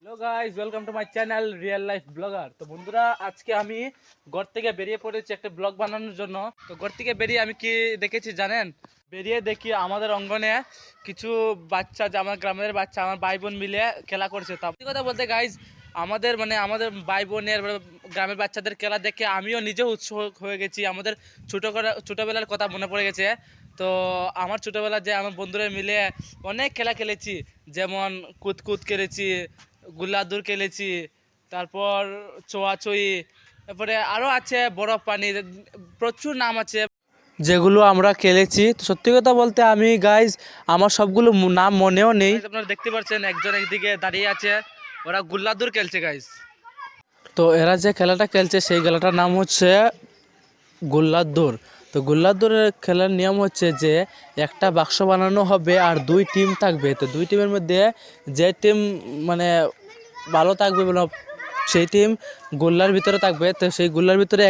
Hello guys, welcome to my channel real life blogger. তো বন্ধুরা, আজকে আমি ঘর থেকে বেরিয়ে পড়েছি একটা ব্লগ বানানোর জন্য। তো ঘর থেকে বেরিয়ে আমি কি দেখেছি জানেন? বেরিয়ে দেখি আমাদের অঙ্গনে কিছু বাচ্চা, যে আমার গ্রামের বাচ্চা, আমার ভাই বোন মিলে খেলা করছে। তা সত্যি কথা বলতে গাইস, আমাদের ভাই বোনের গ্রামের বাচ্চাদের খেলা দেখে আমিও নিজেও উৎসাহ হয়ে গেছি। আমাদের ছোটোবেলার কথা মনে পড়ে গেছে। তো আমার ছোটোবেলা যে আমার বন্ধুরা মিলে অনেক খেলা খেলেছি, যেমন কুতকুত খেলেছি, গুল্লাদুর খেলেছি, তারপর ছোঁয়াছুঁয়ি, তারপরে আরও আছে বরফ পানি, প্রচুর নাম আছে যেগুলো আমরা খেলেছি। তো সত্যি কথা বলতে আমি গাইজ আমার সবগুলো নাম মনেও নেই। আপনারা দেখতে পাচ্ছেন একজন একদিকে দাঁড়িয়ে আছে, ওরা গুল্লাদুর খেলছে গাইজ। তো এরা যে খেলাটা খেলছে সেই খেলাটার নাম হচ্ছে গুল্লাদুর। তো গুল্লাদুরের খেলার নিয়ম হচ্ছে যে একটা বাক্স বানানো হবে আর দুই টিম থাকবে। তো দুই টিমের মধ্যে যে টিম মানে ভালো থাকবে সেই টিম গোল্লার ভিতরে থাকবে। তো সেই গোল্লার ভিতরে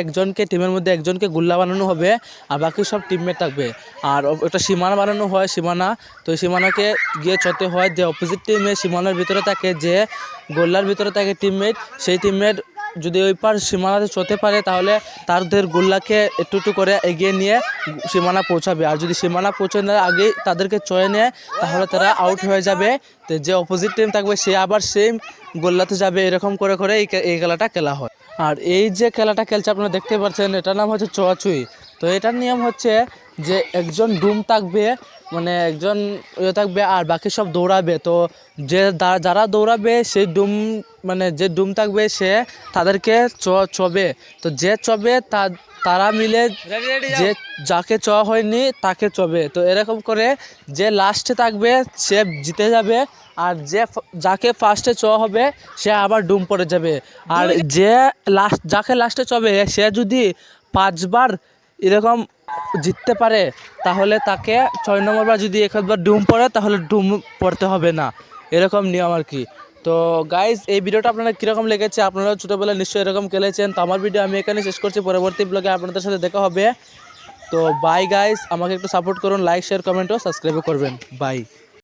টিমের মধ্যে একজনকে গোল্লা বানানো হবে, আর বাকি সব টিমমেট থাকবে। আর একটা সীমানা বানানো হয়, সীমানা। তো এই সীমানাকে গিয়ে ছতে হয়, যে অপোজিট টিমে সীমানার ভিতরে থাকে, যে গোল্লার ভিতরে থাকে টিমমেট, সেই টিমমেট যদি ওই পার সীমানাতে ছতে পারে তাহলে তাদের গোল্লাকে একটু একটু করে এগিয়ে নিয়ে সীমানা পৌঁছাবে। আর যদি সীমানা পৌঁছানোর আগেই তাদেরকে ছয়ে নেয় তাহলে তারা আউট হয়ে যাবে। তো যে অপোজিট টিম থাকবে সে আবার সেম গোল্লাতে যাবে। এরকম করে করে এই খেলাটা খেলা হয়। আর এই যে খেলাটা খেলছে আপনারা দেখতে পাচ্ছেন, এটার নাম হচ্ছে ছোঁয়াছুঁয়ি। তো এটার নিয়ম হচ্ছে যে একজন ডুম থাকবে, মানে একজন থাকবে আর বাকি সব দৌড়াবে। তো যারা দৌড়াবে সেই ডুম, মানে যে ডুম থাকবে সে তাদেরকে চবে। তো যে চবে তারা মিলে যে যাকে চোয়া হয়নি তাকে চবে। তো এরকম করে যে লাস্টে থাকবে সে জিতে যাবে, আর যাকে ফার্স্টে চোয়া হবে সে আবার ডুম পড়ে যাবে। আর যাকে লাস্টে চবে সে যদি 5বার এরকম জিততে পারে তাহলে তাকে 6 নম্বর বার যদি একবার ডুম পড়ে তাহলে ডুম পড়তে হবে না। এরকম নিয়ম আর কি। তো গাইজ, এই ভিডিওটা আপনারা কীরকম লেগেছে? আপনারা ছোটোবেলায় নিশ্চয়ই এরকম খেলেছেন। তো আমার ভিডিও আমি এখানে শেষ করছি, পরবর্তী ব্লগে আপনাদের সাথে দেখা হবে। তো বাই গাইজ, আমাকে একটু সাপোর্ট করুন, লাইক শেয়ার কমেন্ট ও সাবস্ক্রাইব করবেন। বাই।